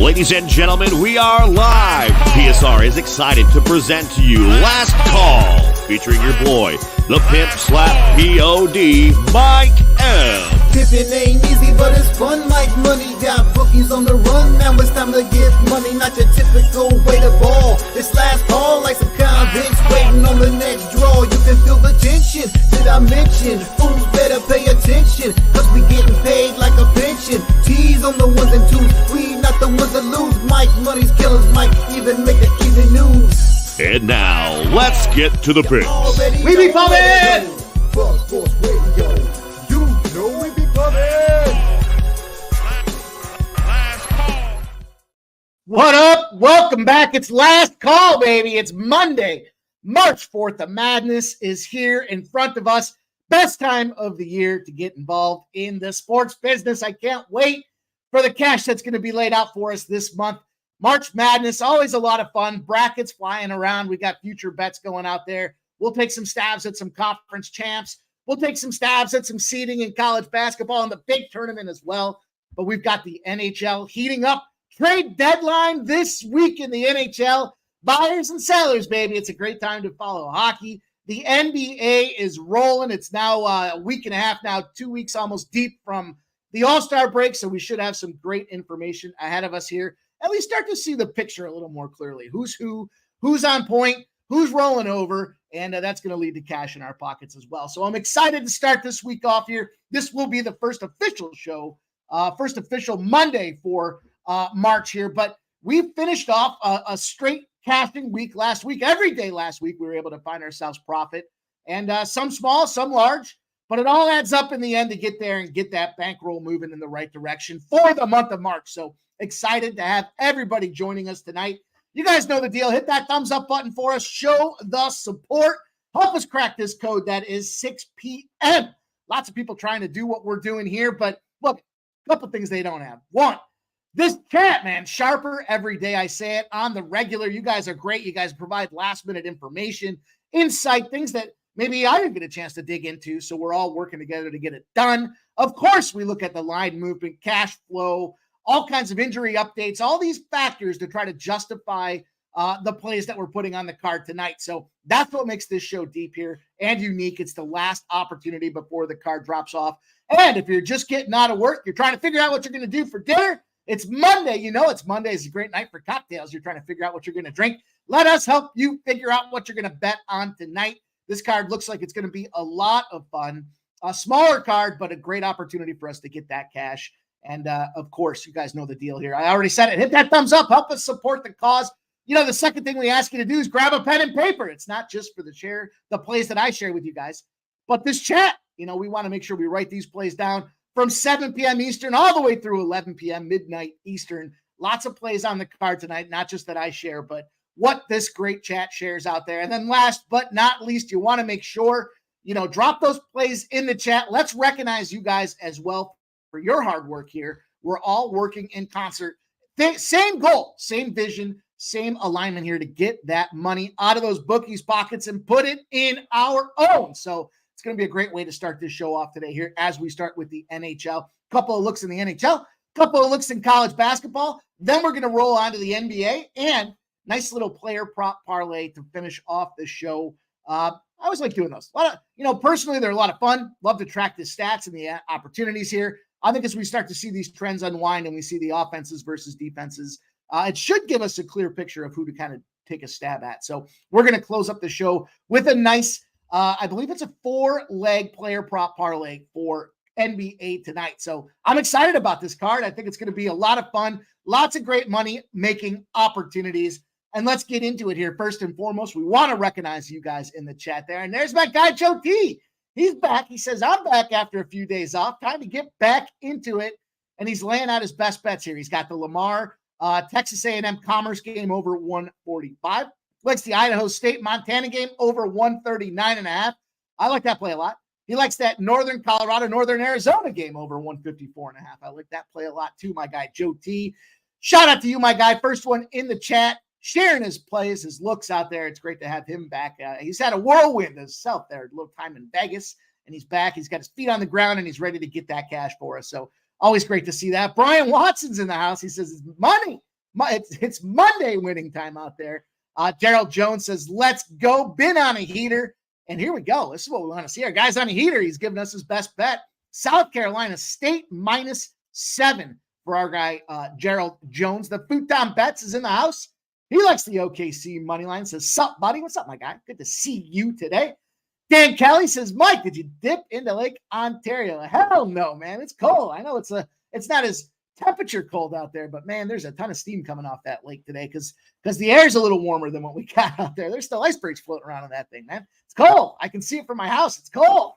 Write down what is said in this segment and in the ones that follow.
Ladies and gentlemen, we are live. PSR is excited to present to you Last Call, featuring your boy, the Pimp Slap P.O.D., Mike M. Pimpin' ain't easy, but it's fun like money. Got bookies on the run, now it's time to get money. Not your typical way to ball. It's last call like some convicts waiting on the next draw. You can feel the tension. Did I mention? Fools better pay attention, cause we getting paid like a pension. T's on the ones and twos, we not the ones that lose. Mike Money's killers might even make the evening news. And now, let's get to the picks. We be pumping! Buzz Force Radio, you know we be pumping! What up? Welcome back. It's Last Call, baby. It's Monday, March 4th. The madness is here in front of us. Best time of the year to get involved in the sports business. I can't wait for the cash that's going to be laid out for us this month. March Madness, always a lot of fun. Brackets flying around. We got future bets going out there. We'll take some stabs at some conference champs. We'll take some stabs at some seeding in college basketball and the big tournament as well. But we've got the NHL heating up. Trade deadline this week in the NHL. Buyers and sellers, baby. It's a great time to follow hockey. The NBA is rolling. It's now a week and a half now, 2 weeks almost deep from the All-Star break. So we should have some great information ahead of us here. At least start to see the picture a little more clearly. Who's who, who's on point, who's rolling over, and that's going to lead to cash in our pockets as well. So I'm excited to start this week off here. This will be the first official show, first official Monday for March here. But we finished off a straight cashing week last week. Every day last week, we were able to find ourselves profit. And some small, some large. But it all adds up in the end to get there and get that bankroll moving in the right direction for the month of March. So excited to have everybody joining us tonight. You guys know the deal. Hit that thumbs up button for us. Show the support. Help us crack this code. That is 6 p.m. Lots of people trying to do what we're doing here. But look, a couple things they don't have. One, this chat, man, sharper every day. I say it on the regular. You guys are great. You guys provide last-minute information, insight, things that maybe I didn't get a chance to dig into. So we're all working together to get it done. Of course, we look at the line movement, cash flow, all kinds of injury updates, all these factors to try to justify the plays that we're putting on the card tonight. So that's what makes this show deep here and unique. It's the last opportunity before the card drops off. And if you're just getting out of work, you're trying to figure out what you're going to do for dinner. It's Monday. You know, it's Monday. It's a great night for cocktails. You're trying to figure out what you're going to drink. Let us help you figure out what you're going to bet on tonight. This card looks like it's going to be a lot of fun. A smaller card, but a great opportunity for us to get that cash. And, of course, you guys know the deal here. I already said it. Hit that thumbs up. Help us support the cause. You know, the second thing we ask you to do is grab a pen and paper. It's not just for the plays that I share with you guys, but this chat. You know, we want to make sure we write these plays down from 7 p.m. Eastern all the way through 11 p.m. midnight Eastern. Lots of plays on the card tonight, not just that I share, but what this great chat shares out there. And then last but not least, you want to make sure, you know, drop those plays in the chat. Let's recognize you guys as well for your hard work here. We're all working in concert. Same goal, same vision, same alignment here to get that money out of those bookies' pockets and put it in our own. So it's going to be a great way to start this show off today here as we start with the NHL. Couple of looks in the NHL, couple of looks in college basketball. Then we're going to roll on to the NBA and nice little player prop parlay to finish off the show. I always like doing those. A lot of, you know, personally, they're a lot of fun. Love to track the stats and the opportunities here. I think as we start to see these trends unwind and we see the offenses versus defenses, it should give us a clear picture of who to kind of take a stab at. So we're going to close up the show with a nice, I believe it's a 4-leg player prop parlay for NBA tonight. So I'm excited about this card. I think it's going to be a lot of fun. Lots of great money making opportunities. And let's get into it here. First and foremost, we want to recognize you guys in the chat there. And there's my guy, Joe T. He's back. He says, I'm back after a few days off. Time to get back into it. And he's laying out his best bets here. He's got the Lamar, Texas A&M Commerce game over 145. Likes the Idaho State Montana game over 139.5. I like that play a lot. He likes that Northern Colorado, Northern Arizona game over 154.5. I like that play a lot too, my guy, Joe T. Shout out to you, my guy. First one in the chat, sharing his plays, his looks out there. It's great to have him back. He's had a whirlwind himself there, a little time in Vegas, and he's back. He's got his feet on the ground, and he's ready to get that cash for us. So always great to see that. Brian Watson's in the house. He says, it's money. It's Monday winning time out there. Gerald Jones says, let's go. Been on a heater. And here we go. This is what we want to see. Our guy's on a heater. He's giving us his best bet. South Carolina State -7 for our guy, Gerald Jones. The Futon Bets is in the house. He likes the OKC money line. Says, sup, buddy? What's up, my guy? Good to see you today. Dan Kelly says, Mike, did you dip into Lake Ontario? Hell no, man. It's cold. I know it's not as temperature cold out there, but man, there's a ton of steam coming off that lake today because the air's a little warmer than what we got out there. There's still icebergs floating around in that thing, man. It's cold. I can see it from my house. It's cold.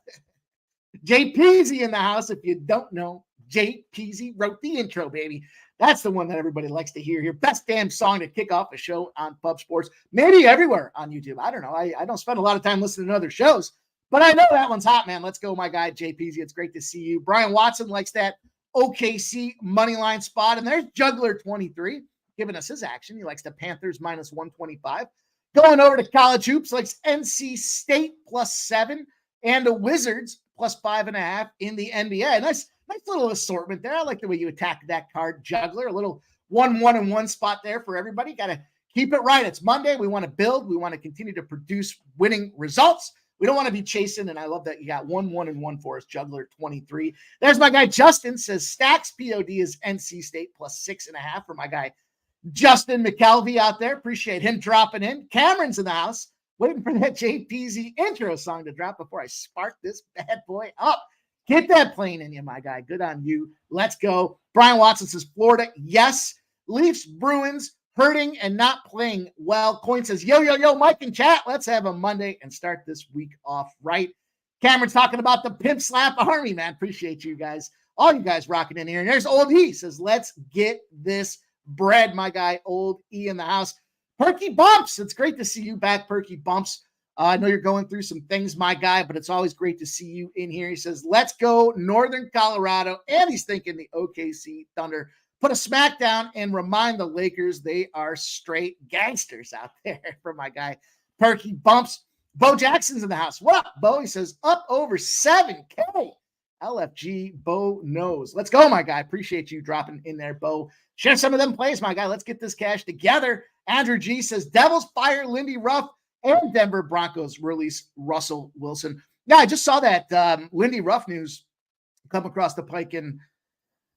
Jay Peasy in the house. If you don't know, Jay Peasy wrote the intro, baby. That's the one that everybody likes to hear here. Best damn song to kick off a show on Pub Sports. Maybe everywhere on YouTube. I don't know. I don't spend a lot of time listening to other shows, but I know that one's hot, man. Let's go, my guy, Jay Peasy. It's great to see you. Brian Watson likes that OKC money line spot. And there's Juggler 23 giving us his action. He likes the Panthers -125. Going over to college hoops, likes NC State +7 and the Wizards +5.5 in the NBA. Nice little assortment there. I like the way you attack that card, Juggler. A little 1-1-1 spot there for everybody. Got to keep it right. It's Monday. We want to build. We want to continue to produce winning results. We don't want to be chasing, and I love that you got 1-1-1 for us, Juggler 23. There's my guy Justin. Says Stacks POD is NC State +6.5 for my guy Justin McKelvey out there. Appreciate him dropping in. Cameron's in the house, waiting for that JPZ intro song to drop before I spark this bad boy up. Get that plane in you, my guy. Good on you. Let's go. Brian Watson says Florida, yes. Leafs, Bruins, hurting and not playing well. Coin says, yo, Mike and chat. Let's have a Monday and start this week off right. Cameron's talking about the Pimp Slap Army, man. Appreciate you guys. All you guys rocking in here. And there's Old E. Says, let's get this bread, my guy. Old E in the house. Perky Bumps. It's great to see you back, Perky Bumps. I know you're going through some things, my guy, but it's always great to see you in here. He says, let's go Northern Colorado. And he's thinking the OKC Thunder. Put a smack down and remind the Lakers they are straight gangsters out there for my guy, Perky Bumps. Bo Jackson's in the house. What up, Bo? He says, up over 7K. LFG, Bo knows. Let's go, my guy. Appreciate you dropping in there, Bo. Share some of them plays, my guy. Let's get this cash together. Andrew G says, Devils fire Lindy Ruff and Denver Broncos release Russell Wilson. Yeah, I just saw that Lindy Ruff news come across the pike, and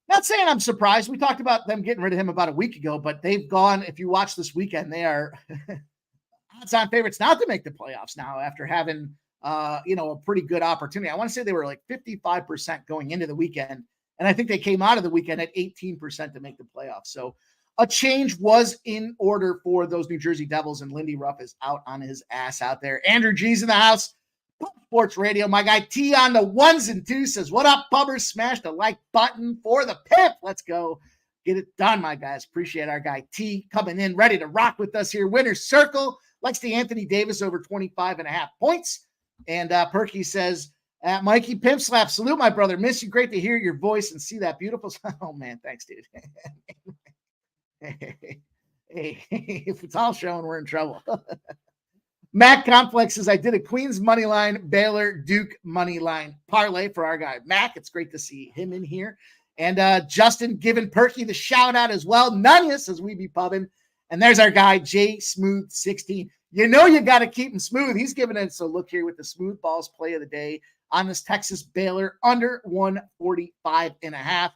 not saying I'm surprised. We talked about them getting rid of him about a week ago, but they've gone, if you watch this weekend, they are odds-on favorites not to make the playoffs now after having, a pretty good opportunity. I want to say they were like 55% going into the weekend, and I think they came out of the weekend at 18% to make the playoffs. So a change was in order for those New Jersey Devils, and Lindy Ruff is out on his ass out there. Andrew G's in the house. Sports Radio. My guy T on the ones and twos says, what up, pubbers? Smash the like button for the Pimp. Let's go. Get it done, my guys. Appreciate our guy T coming in, ready to rock with us here. Winner's Circle. Likes the Anthony Davis over 25.5 points. And Perky says, Mikey Pimp Slap, salute, my brother. Miss you. Great to hear your voice and see that beautiful. Oh, man. Thanks, dude. Hey, if it's all showing, we're in trouble. Mac Complex says, I did a Queens money line, Baylor Duke money line parlay for our guy Mac. It's great to see him in here. And Justin giving Perky the shout out as well. Nunya says, we be pubbing. And there's our guy J Smooth 16. You know you got to keep him smooth. He's giving it. So look here with the smooth balls play of the day on this Texas Baylor under 145.5.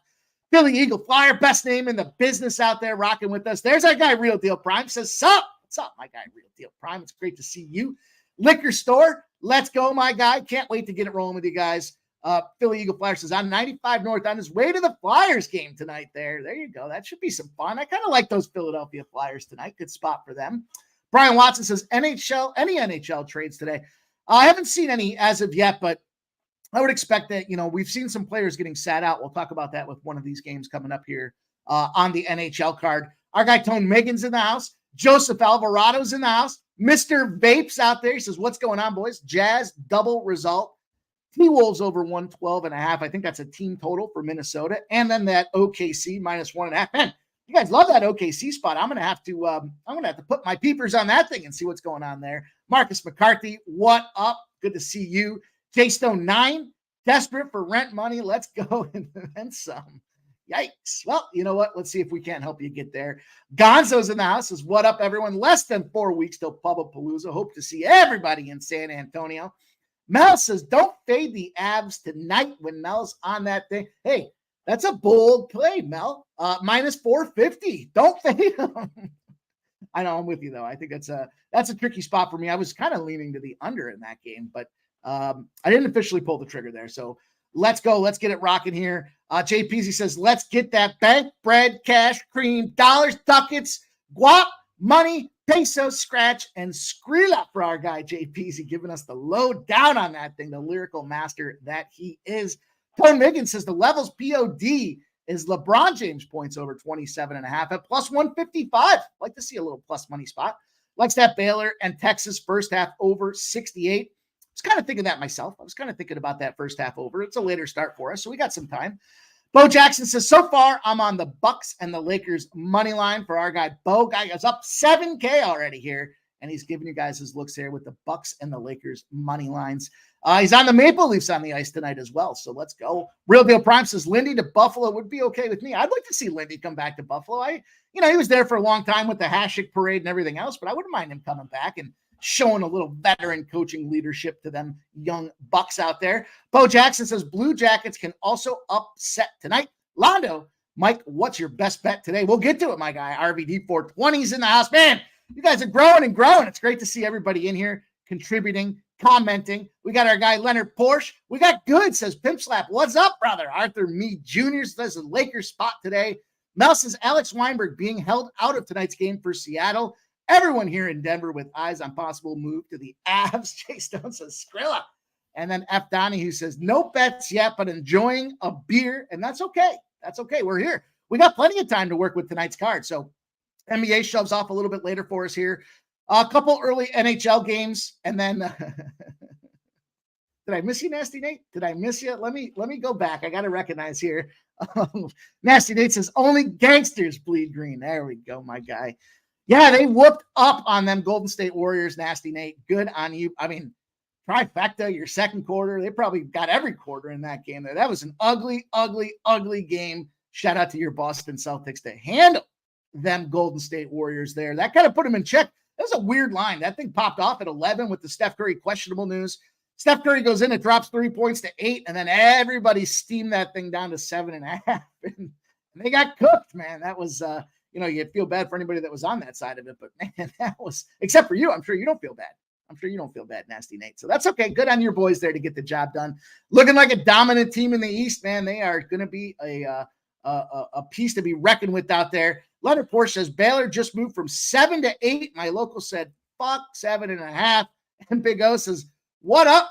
Philly Eagle Flyer, best name in the business out there, rocking with us. There's our guy Real Deal Prime. Says, sup? What's up, my guy, Real Deal Prime? It's great to see you. Liquor Store, let's go, my guy. Can't wait to get it rolling with you guys. Philly Eagle Flyer says, on 95 North on his way to the Flyers game tonight there. There you go. That should be some fun. I kind of like those Philadelphia Flyers tonight. Good spot for them. Brian Watson says, any NHL trades today? I haven't seen any as of yet, but I would expect that, we've seen some players getting sat out. We'll talk about that with one of these games coming up here on the NHL card. Our guy Tone Megan's in the house. Joseph Alvarado's in the house. Mr. Vapes out there. He says, what's going on, boys? Jazz double result. T-Wolves over 112.5. I think that's a team total for Minnesota. And then that OKC -1.5. Man, you guys love that OKC spot. I'm gonna have to put my peepers on that thing and see what's going on there. Marcus McCarthy, what up? Good to see you. J Stone 9, desperate for rent money. Let's go and then some. Yikes. Well, you know what? Let's see if we can't help you get there. Gonzo's in the house. Says, what up, everyone? Less than 4 weeks till Pubblepalooza. Hope to see everybody in San Antonio. Mel says, don't fade the Avs tonight when Mel's on that thing. Hey, that's a bold play, Mel. Minus 450. Don't fade them. I know, I'm with you, though. I think that's a tricky spot for me. I was kind of leaning to the under in that game, but I didn't officially pull the trigger there. So let's go. Let's get it rocking here. JPZ says, let's get that bank, bread, cash, cream, dollars, ducats, guap, money, pesos, scratch, and Skrilla for our guy JPZ, giving us the low down on that thing, the lyrical master that he is. Tone Miggins says the levels POD is LeBron James points over 27.5 at plus 155. Like to see a little plus money spot. Likes that Baylor and Texas first half over 68. I was kind of thinking that myself. I was kind of thinking about that first half over. It's a later start for us, so we got some time. Bo Jackson says, so far, I'm on the Bucks and the Lakers money line for our guy. Bo guy is up 7K already here, and he's giving you guys his looks here with the Bucks and the Lakers money lines. He's on the Maple Leafs on the ice tonight as well, so let's go. Real Deal Prime says, Lindy to Buffalo would be okay with me. I'd like to see Lindy come back to Buffalo. He was there for a long time with the Hasek parade and everything else, but I wouldn't mind him coming back and showing a little veteran coaching leadership to them young Bucks out there. Bo Jackson says Blue Jackets can also upset tonight. Londo, Mike, what's your best bet today? We'll get to it, my guy. RVD 420's in the house. Man, you guys are growing and growing. It's great to see everybody in here contributing, commenting. We got our guy Leonard Porsche. We got good, says Pimp Slap. What's up, brother? Arthur Mead Jr. says the Lakers spot today. Mel says Alex Weinberg being held out of tonight's game for Seattle. Everyone here in Denver with eyes on possible move to the Avs. Jay Stone says Skrilla. And then F. Donahue says, no bets yet, but enjoying a beer. And that's okay. That's okay. We're here. We got plenty of time to work with tonight's card. So NBA shoves off a little bit later for us here. A couple early NHL games. And then did I miss you, Nasty Nate? Did I miss you? Let me go back. I got to recognize here. Nasty Nate says, only gangsters bleed green. There we go, my guy. Yeah, they whooped up on them Golden State Warriors, Nasty Nate. Good on you. I mean, trifecta, your second quarter. They probably got every quarter in that game there. That was an ugly, ugly, ugly game. Shout out to your Boston Celtics to handle them Golden State Warriors there. That kind of put them in check. That was a weird line. That thing popped off at 11 with the Steph Curry questionable news. Steph Curry goes in, it drops 3 points to 8, and then everybody steamed that thing down to 7.5. And they got cooked, man. That was you feel bad for anybody that was on that side of it, but man, that was, except for you, I'm sure you don't feel bad. I'm sure you don't feel bad, Nasty Nate. So that's okay. Good on your boys there to get the job done. Looking like a dominant team in the East, man. They are going to be a piece to be reckoned with out there. Leonard Porsche says Baylor just moved from 7 to 8. My local said, fuck 7.5. And Big O says, what up?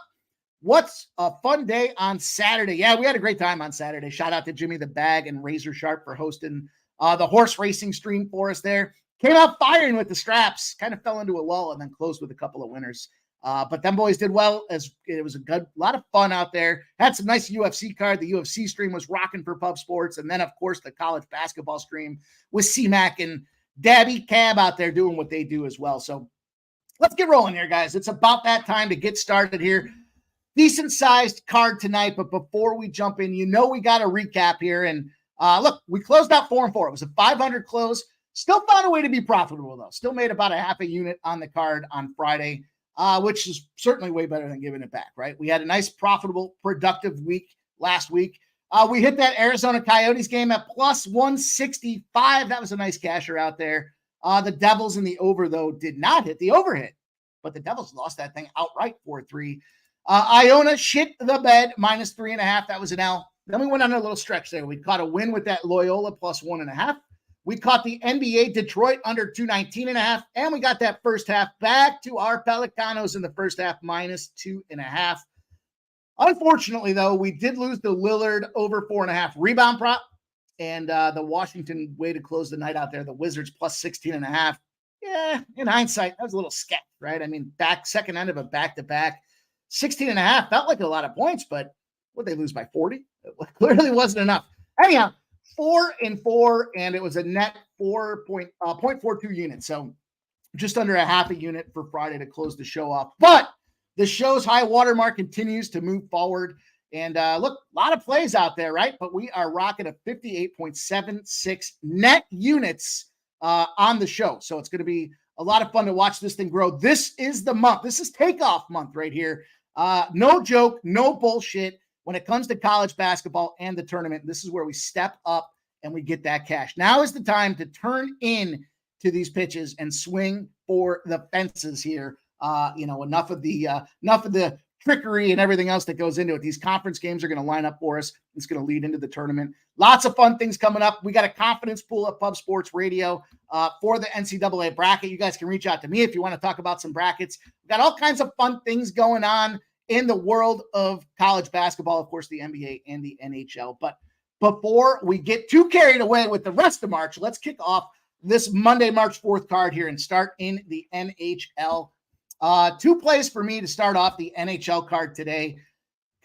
What's a fun day on Saturday? Yeah, we had a great time on Saturday. Shout out to Jimmy the Bag and Razor Sharp for hosting the horse racing stream for us there. Came out firing with the straps, kind of fell into a lull and then closed with a couple of winners. But them boys did well, as it was a lot of fun out there. Had some nice UFC card. The UFC stream was rocking for Pub Sports. And then, of course, the college basketball stream with C-Mac and Dabby Cab out there doing what they do as well. So let's get rolling here, guys. It's about that time to get started here. Decent sized card tonight. But before we jump in, we got a recap here. And look, we closed out 4-4. It was a 500 close. Still found a way to be profitable, though. Still made about a half a unit on the card on Friday, which is certainly way better than giving it back, right? We had a nice, profitable, productive week last week. We hit that Arizona Coyotes game at plus 165. That was a nice casher out there. The Devils in the over, though, did not hit. The over hit, but the Devils lost that thing outright 4-3. Iona shit the bed, minus 3.5. That was an L. Then we went on a little stretch there. We caught a win with that Loyola plus 1.5. We caught the NBA Detroit under 219.5, and we got that first half back to our Pelicanos in the first half minus 2.5. Unfortunately, though, we did lose the Lillard over 4.5 rebound prop, and the Washington way to close the night out there, the Wizards plus 16.5. Yeah, in hindsight, that was a little sketch, right? I mean, second end of a back-to-back, 16.5 felt like a lot of points, but would they lose by 40? It clearly wasn't enough. Anyhow, 4-4, and it was a net 0.42 units. So just under a half a unit for Friday to close the show off. But the show's high watermark continues to move forward. And look, a lot of plays out there, right? But we are rocking a 58.76 net units on the show. So it's going to be a lot of fun to watch this thing grow. This is the month. This is takeoff month right here. No joke, no bullshit. When it comes to college basketball and the tournament, this is where we step up and we get that cash. Now is the time to turn in to these pitches and swing for the fences here. Enough of the trickery and everything else that goes into it. These conference games are going to line up for us. It's going to lead into the tournament. Lots of fun things coming up. We got a confidence pool at Pub Sports Radio for the NCAA bracket. You guys can reach out to me if you want to talk about some brackets. We've got all kinds of fun things going on in the world of college basketball, of course, the NBA and the NHL. But before we get too carried away with the rest of March, let's kick off this Monday, March 4th card here and start in the NHL. 2 plays for me to start off the NHL card today.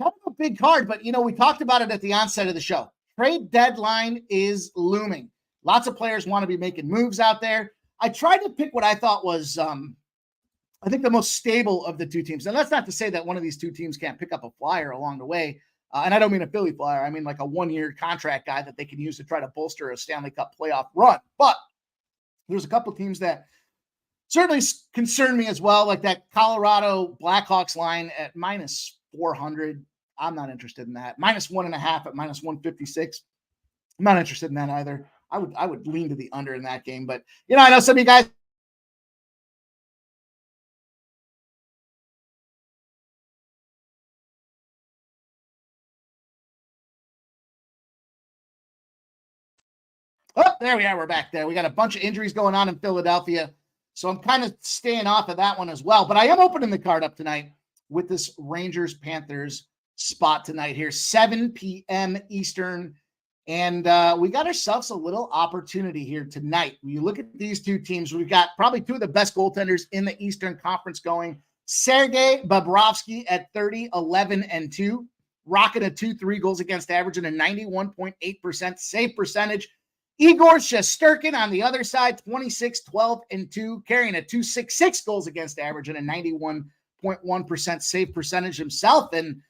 Kind of a big card, but, we talked about it at the onset of the show. Trade deadline is looming. Lots of players want to be making moves out there. I tried to pick what I thought was, I think, the most stable of the 2 teams. And that's not to say that one of these 2 teams can't pick up a flyer along the way. And I don't mean a Philly flyer. I mean like a 1-year contract guy that they can use to try to bolster a Stanley Cup playoff run. But there's a couple teams that certainly concern me as well, like that Colorado Blackhawks line at -400. I'm not interested in that. -1.5 at -156. I'm not interested in that either. I would lean to the under in that game. But, I know some of you guys. Oh, there we are. We're back there. We got a bunch of injuries going on in Philadelphia. So I'm kind of staying off of that one as well. But I am opening the card up tonight with this Rangers-Panthers spot tonight here, 7 p.m. Eastern. And we got ourselves a little opportunity here tonight. When you look at these 2 teams, we've got probably 2 of the best goaltenders in the Eastern Conference going. Sergei Bobrovsky at 30, 11, and 2, rocking a 2.3 goals against average and a 91.8% save percentage. Igor Shesterkin on the other side, 26, 12, and 2, carrying a 2.66 goals against average and a 91.1% save percentage himself. And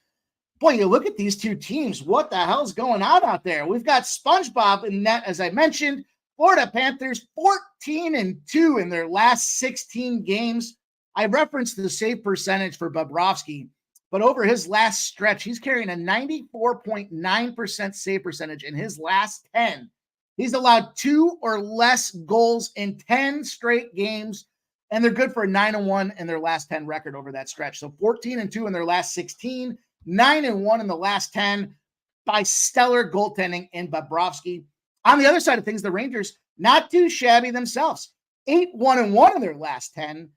boy, you look at these 2 teams, what the hell's going on out there? We've got SpongeBob in net, as I mentioned. Florida Panthers, 14-2 in their last 16 games. I referenced the save percentage for Bobrovsky, but over his last stretch, he's carrying a 94.9% save percentage in his last 10. He's allowed 2 or less goals in 10 straight games, and they're good for a 9-1 in their last 10 record over that stretch. So 14-2 in their last 16, 9-1 in the last 10 by stellar goaltending in Bobrovsky. On the other side of things, the Rangers, not too shabby themselves. 8-1-1 in their last 10.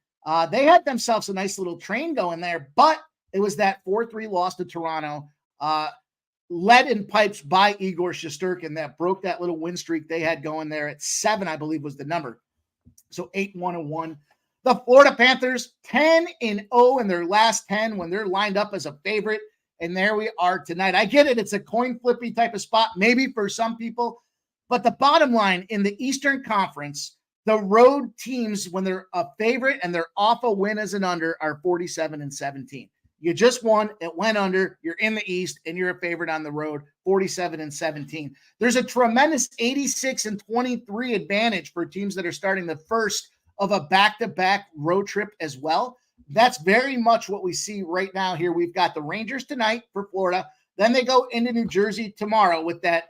They had themselves a nice little train going there, but it was that 4-3 loss to Toronto, led in pipes by Igor Shesterkin that broke that little win streak they had going there at 7, I believe was the number. So 8-1-1. The Florida Panthers, 10-0 in their last 10 when they're lined up as a favorite. And there we are tonight. I get it. It's a coin flippy type of spot, maybe for some people. But the bottom line in the Eastern Conference, the road teams, when they're a favorite and they're off a win as an under, are 47-17. You just won. It went under. You're in the East, and you're a favorite on the road, 47-17. There's a tremendous 86-23 advantage for teams that are starting the first of a back-to-back road trip as well. That's very much what we see right now here. We've got the Rangers tonight for Florida. Then they go into New Jersey tomorrow with that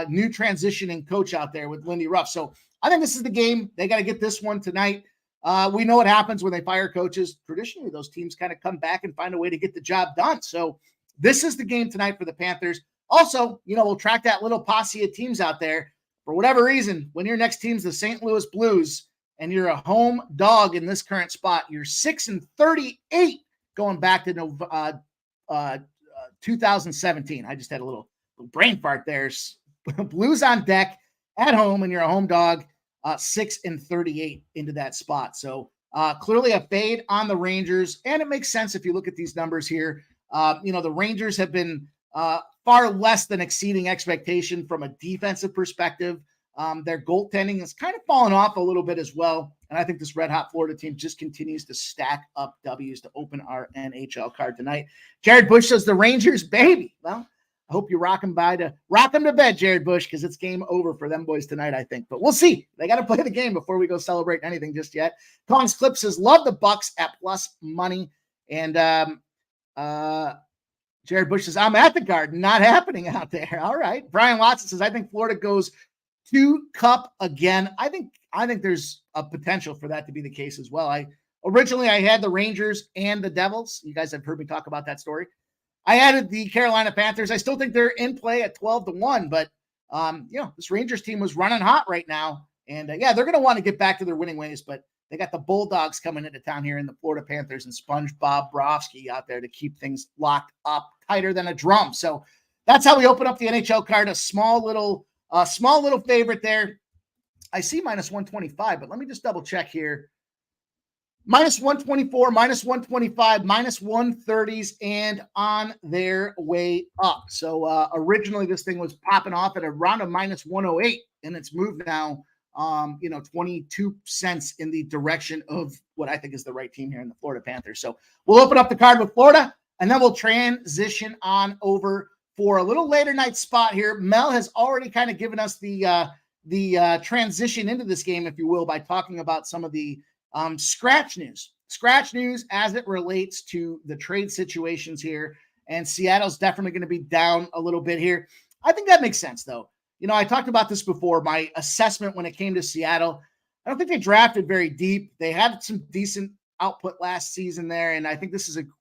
new transitioning coach out there with Lindy Ruff. So I think this is the game. They got to get this one tonight. We know what happens when they fire coaches. Traditionally, those teams kind of come back and find a way to get the job done. So this is the game tonight for the Panthers. Also, we'll track that little posse of teams out there. For whatever reason, when your next team's the St. Louis Blues and you're a home dog in this current spot, you're 6-38 going back to 2017. I just had a little brain fart there. Blues on deck at home, and you're a home dog. 6-38 into that spot. So clearly a fade on the Rangers, and it makes sense if you look at these numbers here. The Rangers have been far less than exceeding expectation from a defensive perspective. Their goaltending has kind of fallen off a little bit as well. And I think this red-hot Florida team just continues to stack up W's to open our NHL card tonight. Jared Bush says the Rangers, baby. Well, I hope you rock them to bed, Jared Bush, because it's game over for them boys tonight, I think. But we'll see. They got to play the game before we go celebrate anything just yet. Kong's Clip says, love the Bucks at plus money. And Jared Bush says, I'm at the Garden, not happening out there. All right. Brian Watson says, I think Florida goes to Cup again. I think there's a potential for that to be the case as well. Originally I had the Rangers and the Devils. You guys have heard me talk about that story. I added the Carolina Panthers. I still think they're in play at 12-1, but this Rangers team was running hot right now. And they're going to want to get back to their winning ways, but they got the Bulldogs coming into town here in the Florida Panthers and SpongeBob Brovsky out there to keep things locked up tighter than a drum. So that's how we open up the NHL card. A small little favorite there. I see minus 125, but let me just double check here. Minus 124, minus 125, minus 130s, and on their way up. So originally this thing was popping off at around a minus 108, and it's moved now, 22 cents in the direction of what I think is the right team here in the Florida Panthers. So we'll open up the card with Florida, and then we'll transition on over for a little later night spot here. Mel has already kind of given us the transition into this game, if you will, by talking about some of the scratch news as it relates to the trade situations here. And Seattle's definitely going to be down a little bit here. I think that makes sense, though. I talked about this before. My assessment when it came to Seattle, I don't think they drafted very deep. They had some decent output last season there, and I think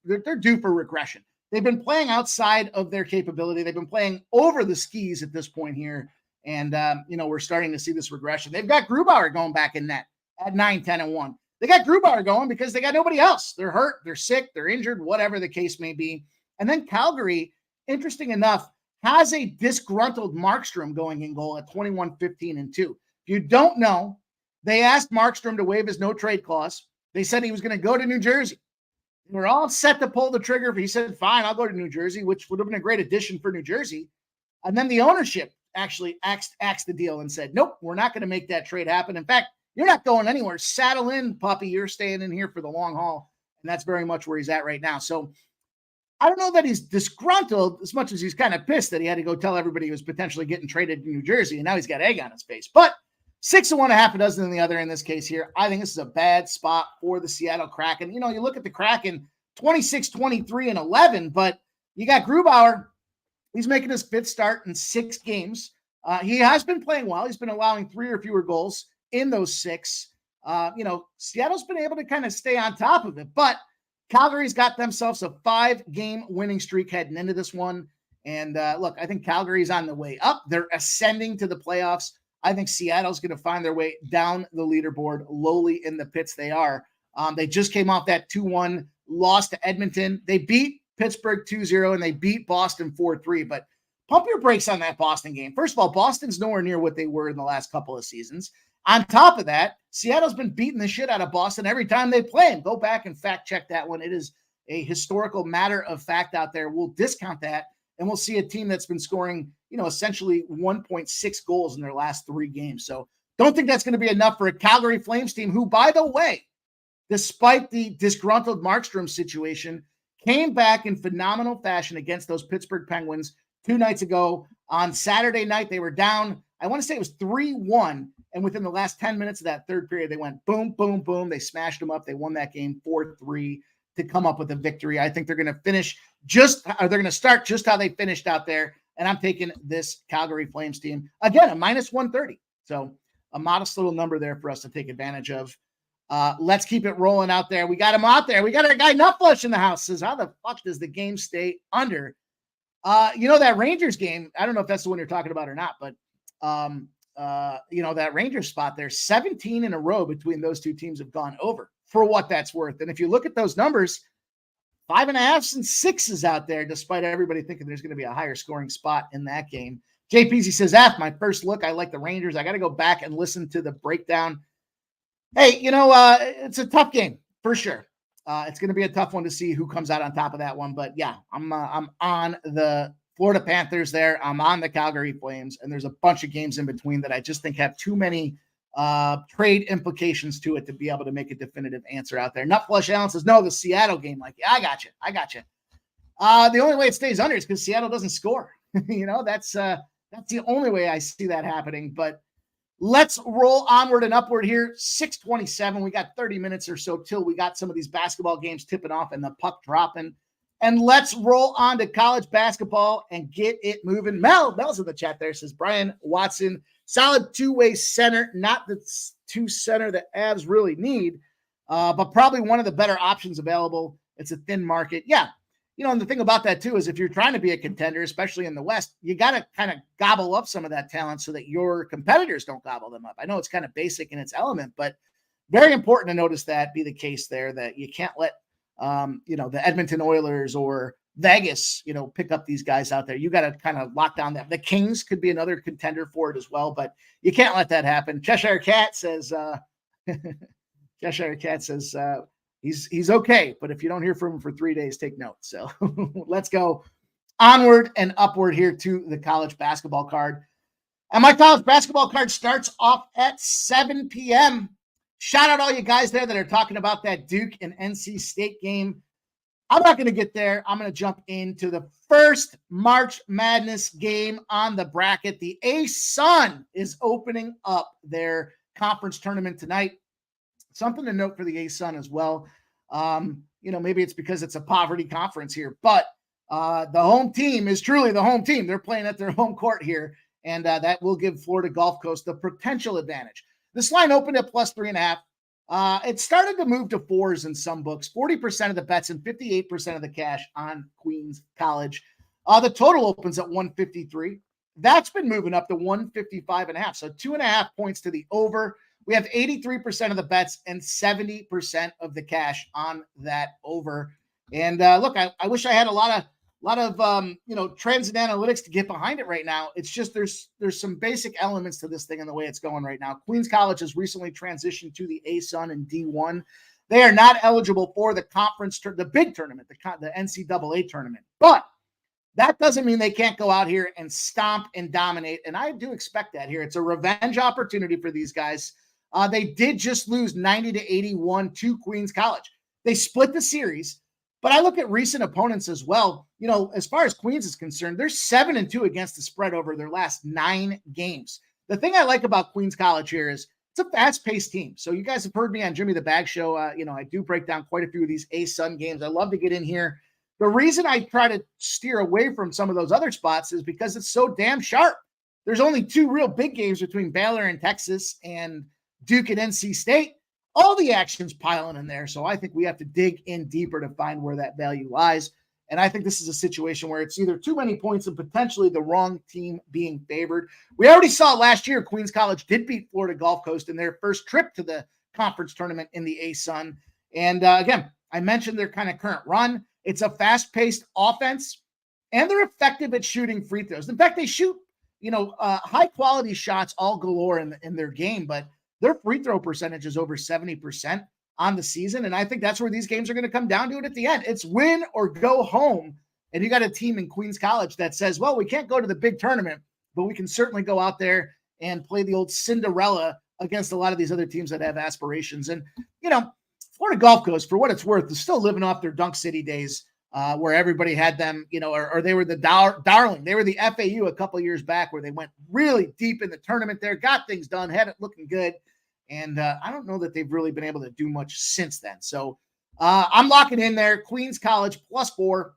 they're due for regression. They've been playing outside of their capability. They've been playing over the skis at this point here, and we're starting to see this regression. They've got Grubauer going back in net at 9-10-1. They got Grubauer going because they got nobody else. They're hurt, they're sick, they're injured, whatever the case may be. And then Calgary, interesting enough, has a disgruntled Markstrom going in goal at 21-15-2. If you don't know, they asked Markstrom to waive his no-trade clause. They said he was going to go to New Jersey. We're all set to pull the trigger. He said, fine, I'll go to New Jersey, which would have been a great addition for New Jersey. And then the ownership actually axed the deal and said, nope, we're not going to make that trade happen. In fact, you're not going anywhere. Saddle in, puppy. You're staying in here for the long haul. And that's very much where he's at right now. So I don't know that he's disgruntled as much as he's kind of pissed that he had to go tell everybody he was potentially getting traded to New Jersey. And now he's got egg on his face. But 6-1, half a dozen in the other in this case here. I think this is a bad spot for the Seattle Kraken. You look at the Kraken, 26, 23, and 11, but you got Grubauer. He's making his fifth start in 6 games. He has been playing well. He's been allowing 3 or fewer goals in those 6. Seattle's been able to kind of stay on top of it, but Calgary's got themselves a 5-game winning streak heading into this one. And look, I think Calgary's on the way up. They're ascending to the playoffs. I think Seattle's going to find their way down the leaderboard, lowly in the pits they are. They just came off that 2-1 loss to Edmonton. They beat Pittsburgh 2-0 and they beat Boston 4-3, but pump your brakes on that Boston game. First of all, Boston's nowhere near what they were in the last couple of seasons. On top of that, Seattle's been beating the shit out of Boston every time they play him. Go back and fact check that one. It is a historical matter of fact out there. We'll discount that, and we'll see a team that's been scoring, essentially 1.6 goals in their last 3 games. So don't think that's going to be enough for a Calgary Flames team who, by the way, despite the disgruntled Markstrom situation, came back in phenomenal fashion against those Pittsburgh Penguins 2 nights ago. On Saturday night, they were down, I want to say it was 3-1. And within the last 10 minutes of that third period, they went boom, boom, boom. They smashed them up. They won that game 4-3 to come up with a victory. I think they're going to start just how they finished out there. And I'm taking this Calgary Flames team, again, a minus 130. So a modest little number there for us to take advantage of. Let's keep it rolling out there. We got him out there. We got our guy Nutflush in the house. Says, how the fuck does the game stay under? That Rangers game, I don't know if that's the one you're talking about or not, but that Rangers spot there, 17 in a row between those two teams have gone over, for what that's worth. And if you look at those numbers, 5.5s and 6s out there, despite everybody thinking there's going to be a higher scoring spot in that game. JPZ says, my first look, I like the Rangers. I got to go back and listen to the breakdown. Hey, it's a tough game for sure. It's going to be a tough one to see who comes out on top of that one. But yeah, I'm on the Florida Panthers there. I'm on the Calgary Flames, and there's a bunch of games in between that I just think have too many trade implications to it to be able to make a definitive answer out there. Nutflush Allen says, no, the Seattle game. Like, yeah, I got you. The only way it stays under is because Seattle doesn't score. That's the only way I see that happening. But let's roll onward and upward here. 6:27. We got 30 minutes or so till we got some of these basketball games tipping off and the puck dropping. And let's roll on to college basketball and get it moving. Mel's in the chat there, says Brian Watson, solid two-way center, not the two center that Avs really need, but probably one of the better options available. It's a thin market. Yeah. And the thing about that too is if you're trying to be a contender, especially in the West, you got to kind of gobble up some of that talent so that your competitors don't gobble them up. I know it's kind of basic in its element, but very important to notice that be the case there, that you can't let the Edmonton Oilers or Vegas, pick up these guys out there. You got to kind of lock down that. The Kings could be another contender for it as well, but you can't let that happen. Cheshire Cat says, he's okay, but if you don't hear from him for 3 days, take notes. So let's go onward and upward here to the college basketball card. And my college basketball card starts off at 7 p.m. Shout out all you guys there that are talking about that Duke and NC State game. I'm not going to get there. I'm going to jump into the first March Madness game on the bracket. The A-Sun is opening up their conference tournament tonight. Something to note for the A-Sun as well. Maybe it's because it's a poverty conference here, but the home team is truly the home team. They're playing at their home court here, and that will give Florida Gulf Coast the potential advantage. This line opened at plus 3.5. It started to move to fours in some books, 40% of the bets and 58% of the cash on Queens College. The total opens at 153. That's been moving up to 155.5. So 2.5 points to the over. We have 83% of the bets and 70% of the cash on that over. And look, I wish I had a lot of trends and analytics to get behind it right now. It's just there's some basic elements to this thing and the way it's going right now. Queens College has recently transitioned to the A-Sun and D1. They are not eligible for the conference, the big tournament, the NCAA tournament. But that doesn't mean they can't go out here and stomp and dominate. And I do expect that here. It's a revenge opportunity for these guys. They did just lose 90-81 to Queens College. They split the series, but I look at recent opponents as well. As far as Queens is concerned, they're 7-2 against the spread over their last 9 games. The thing I like about Queens College here is it's a fast-paced team. So you guys have heard me on Jimmy the Bag Show. I do break down quite a few of these A-Sun games. I love to get in here. The reason I try to steer away from some of those other spots is because it's so damn sharp. There's only 2 real big games between Baylor and Texas and Duke and NC State. All the action's piling in there. So I think we have to dig in deeper to find where that value lies. And I think this is a situation where it's either too many points and potentially the wrong team being favored. We already saw last year Queens College did beat Florida Gulf Coast in their first trip to the conference tournament in the A-Sun. And again, I mentioned their kind of current run. It's a fast-paced offense, and they're effective at shooting free throws. In fact, they shoot, high-quality shots all galore in their game, but their free throw percentage is over 70% on the season. And I think that's where these games are going to come down to it at the end. It's win or go home. And you got a team in Queens College that says, well, we can't go to the big tournament, but we can certainly go out there and play the old Cinderella against a lot of these other teams that have aspirations. And, Florida Gulf Coast, for what it's worth, is still living off their Dunk City days where everybody had them, or they were the darling. They were the FAU a couple of years back where they went really deep in the tournament there, got things done, had it looking good. And I don't know that they've really been able to do much since then. So I'm locking in there. Queens College +4.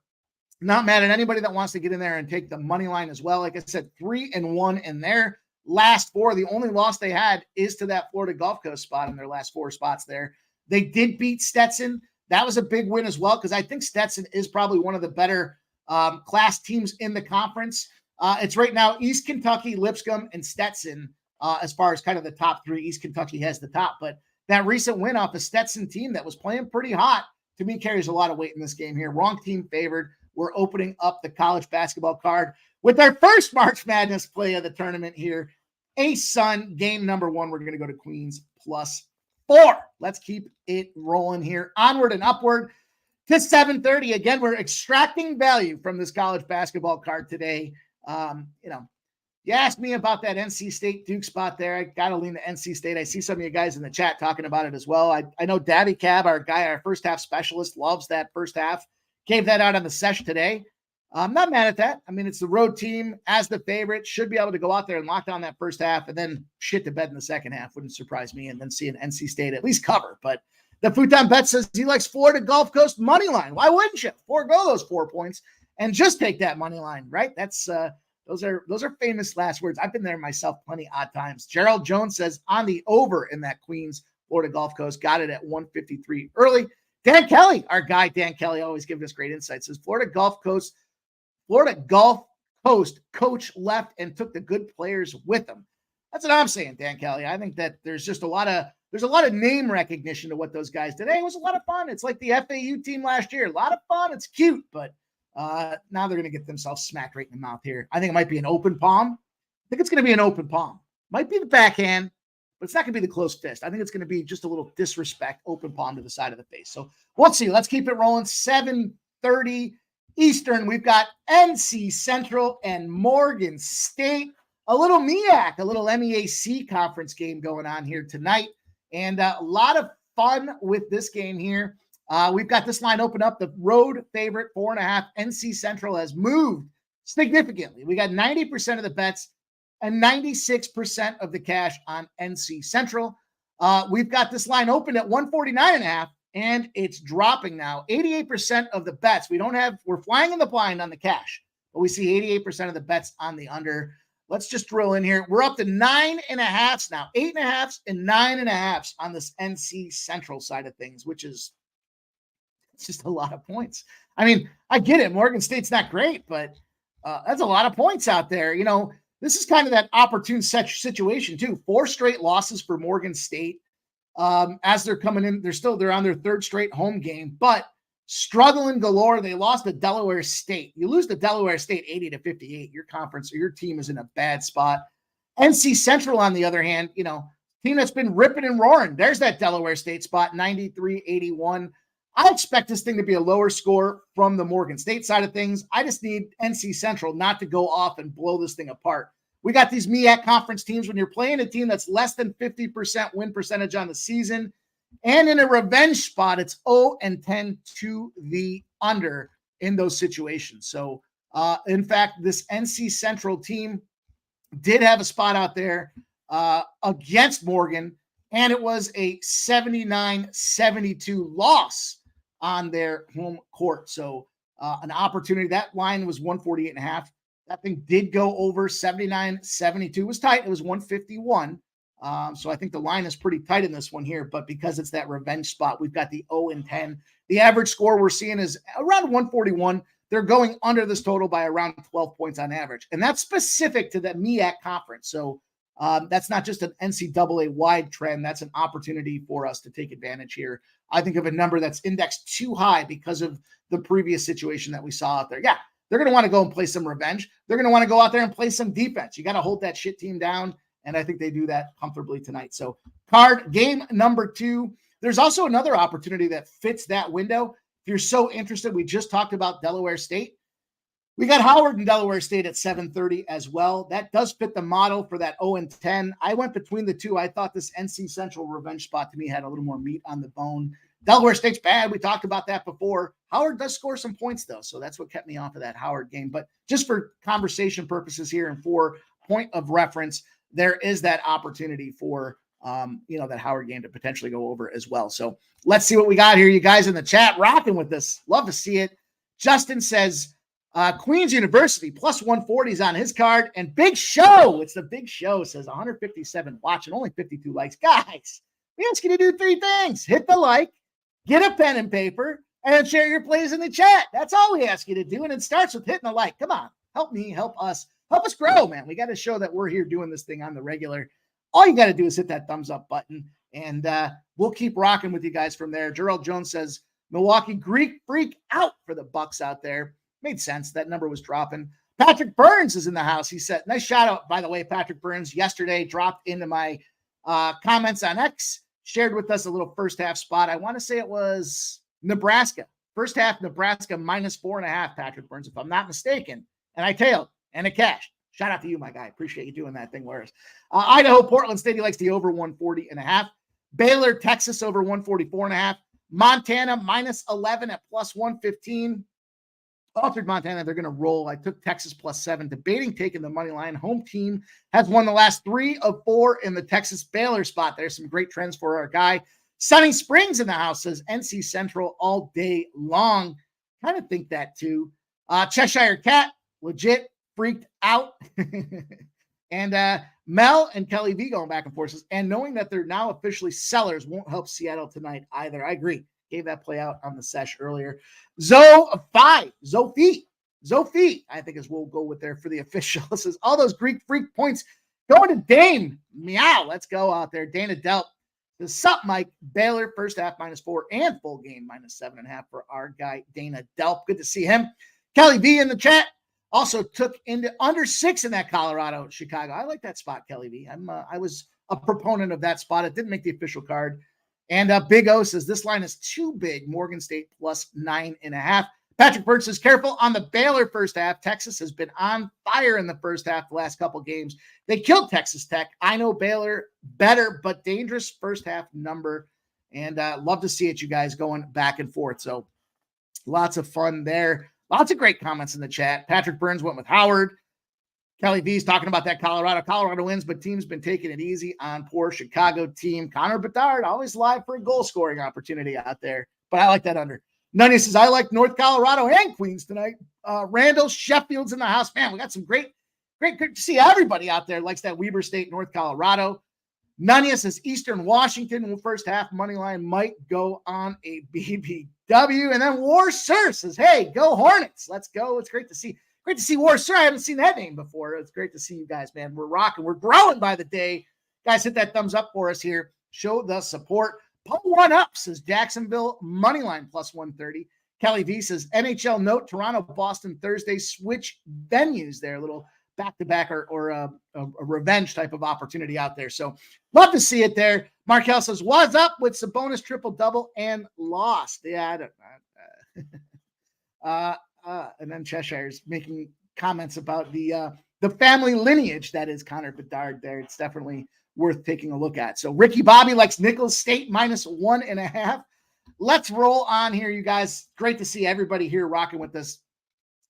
Not mad at anybody that wants to get in there and take the money line as well. Like I said, 3-1 in their last 4. The only loss they had is to that Florida Gulf Coast spot in their last 4 spots there. They did beat Stetson. That was a big win as well because I think Stetson is probably one of the better class teams in the conference. It's right now East Kentucky, Lipscomb, and Stetson. As far as kind of the top 3, East Kentucky has the top, but that recent win off a Stetson team that was playing pretty hot, to me, carries a lot of weight in this game here. Wrong team favored. We're opening up the college basketball card with our first March Madness play of the tournament here. A-Sun, game number 1. We're going to go to Queens +4. Let's keep it rolling here. Onward and upward. to 7:30. Again, we're extracting value from this college basketball card today. You asked me about that NC State Duke spot there. I got to lean to NC State. I see some of you guys in the chat talking about it as well. I know Davy Cab, our first half specialist, loves that first half. Gave that out on the session today. I'm not mad at that. I mean, it's the road team as the favorite. Should be able to go out there and lock down that first half and then shit to bed in the second half. Wouldn't surprise me. And then see an NC State at least cover. But the Futon Bet says he likes Florida Gulf Coast money line. Why wouldn't you forego those 4 points and just take that money line, right? That's those are famous last words. I've been there myself plenty odd times. Gerald Jones says on the over in that Queens Florida Gulf Coast, got it at 153 early. Dan Kelly, our guy Dan Kelly, always giving us great insights. Says Florida Gulf Coast coach left and took the good players with him. That's what I'm saying, Dan Kelly. I think that there's a lot of name recognition to what those guys did. Hey, it was a lot of fun. It's like the FAU team last year. A lot of fun. It's cute, but now they're going to get themselves smacked right in the mouth here. I think it might be an open palm. I think it's going to be an open palm. Might be the backhand, but it's not going to be the closed fist. I think it's going to be just a little disrespect, open palm to the side of the face. So we'll see. Let's keep it rolling. 7:30 Eastern. We've got NC Central and Morgan State. A little MEAC, a little MEAC conference game going on here tonight. And a lot of fun with this game here. We've got this line open up. The road favorite, 4.5. NC Central has moved significantly. We got 90% of the bets and 96% of the cash on NC Central. We've got this line open at 149.5, and it's dropping now. 88% of the bets. We're flying in the blind on the cash, but we see 88% of the bets on the under. Let's just drill in here. We're up to 9.5s now, 8.5s and 9.5s on this NC Central side of things, which is just a lot of points. I mean, I get it. Morgan State's not great, but that's a lot of points out there. This is kind of that opportune situation too. 4 straight losses for Morgan State. As they're coming in, they're on their 3rd straight home game, but struggling galore. They lost to Delaware State. You lose to Delaware State 80-58. Your conference or your team is in a bad spot. NC Central, on the other hand, team that's been ripping and roaring. There's that Delaware State spot, 93-81. I expect this thing to be a lower score from the Morgan State side of things. I just need NC Central not to go off and blow this thing apart. We got these MEAC conference teams. When you're playing a team that's less than 50% win percentage on the season, and in a revenge spot, it's 0-10 to the under in those situations. So, in fact, this NC Central team did have a spot out there against Morgan, and it was a 79-72 loss on their home court. So, an opportunity. That line was 148.5. That thing did go over. 79-72 was tight. It was 151. So I think the line is pretty tight in this one here, but because it's that revenge spot, we've got the 0-10. The average score we're seeing is around 141. They're going under this total by around 12 points on average. And that's specific to the MEAC conference. So that's not just an NCAA wide trend. That's an opportunity for us to take advantage here. I think of a number that's indexed too high because of the previous situation that we saw out there. Yeah, they're going to want to go and play some revenge. They're going to want to go out there and play some defense. You got to hold that shit team down. And I think they do that comfortably tonight. So card game number 2. There's also another opportunity that fits that window. If you're so interested, we just talked about Delaware State. We got Howard and Delaware State at 7:30 as well. That does fit the model for that 0-10. I went between the two. I thought this NC Central revenge spot to me had a little more meat on the bone. Delaware State's bad. We talked about that before. Howard does score some points, though. So that's what kept me off of that Howard game. But just for conversation purposes here and for point of reference, there is that opportunity for, that Howard game to potentially go over as well. So let's see what we got here. You guys in the chat rocking with this. Love to see it. Justin says, Queens University plus 140 is on his card. And Big Show, it's the Big Show, says 157 watching, only 52 likes. Guys, we ask you to do 3 things. Hit the like, get a pen and paper, and share your plays in the chat. That's all we ask you to do. And it starts with hitting the like. Come on, help me, help us grow, man. We got to show that we're here doing this thing on the regular. All you got to do is hit that thumbs up button, and we'll keep rocking with you guys from there. Gerald Jones says, Milwaukee Greek freak out for the Bucks out there. Made sense. That number was dropping. Patrick Burns is in the house. He said, nice shout out, by the way, Patrick Burns yesterday dropped into my comments on X, shared with us a little first half spot. I want to say it was Nebraska First half, Nebraska -4.5, Patrick Burns, if I'm not mistaken. And I tailed and it cashed. Shout out to you, my guy. Appreciate you doing that thing, Whereas Idaho, Portland State, he likes the over 140.5. Baylor, Texas over 144.5. Montana -11 at +115. Altered Montana, they're going to roll. I took Texas +7, debating taking the money line. Home team has won the last 3 of 4 in the Texas Baylor spot. There's some great trends for our guy. Sunny Springs in the house says NC Central all day long. Kind of think that too. Cheshire Cat, legit freaked out. And Mel and Kelly V going back and forth says, and knowing that they're now officially sellers won't help Seattle tonight either. I agree. Gave that play out on the sesh earlier. Zophie, I think is we'll go with there for the official. It says all those Greek freak points going to Dane. Meow. Let's go out there. Dana Delp says, sup, Mike. Baylor first half -4 and full game -7.5 for our guy Dana Delp. Good to see him. Kelly V in the chat also took into under 6 in that Colorado Chicago. I like that spot, Kelly V. I was a proponent of that spot. It didn't make the official card. And Big O says this line is too big. Morgan State +9.5. Patrick Burns says careful on the Baylor first half. Texas has been on fire in the first half the last couple games. They killed Texas Tech. I know Baylor better, but dangerous first half number. And love to see it, you guys, going back and forth. So lots of fun there. Lots of great comments in the chat. Patrick Burns went with Howard. Kelly V's talking about that Colorado. Colorado wins, but team's been taking it easy on poor Chicago team. Connor Bedard always live for a goal scoring opportunity out there. But I like that under. Nunny says, I like North Colorado and Queens tonight. Randall Sheffield's in the house. Man, we got some great to see everybody out there likes that Weber State, North Colorado. Nunny says Eastern Washington first half money line might go on a BBW. And then War Sir says, hey, go Hornets. Let's go. It's great to see. Great to see War Sir. I haven't seen that name before. It's great to see you guys, man. We're rocking. We're growing by the day. Guys, hit that thumbs up for us here. Show the support. Pull one up, says Jacksonville. Moneyline +130. Kelly V says NHL note, Toronto, Boston, Thursday. Switch venues there. A little back-to-back or a revenge type of opportunity out there. So love to see it there. Markel says, what's up with Sabonis triple-double and lost? Yeah, and then Cheshire's making comments about the family lineage that is Connor Bedard there. It's definitely worth taking a look at. So Ricky Bobby likes Nichols State -1.5. Let's roll on here, you guys. Great to see everybody here rocking with us.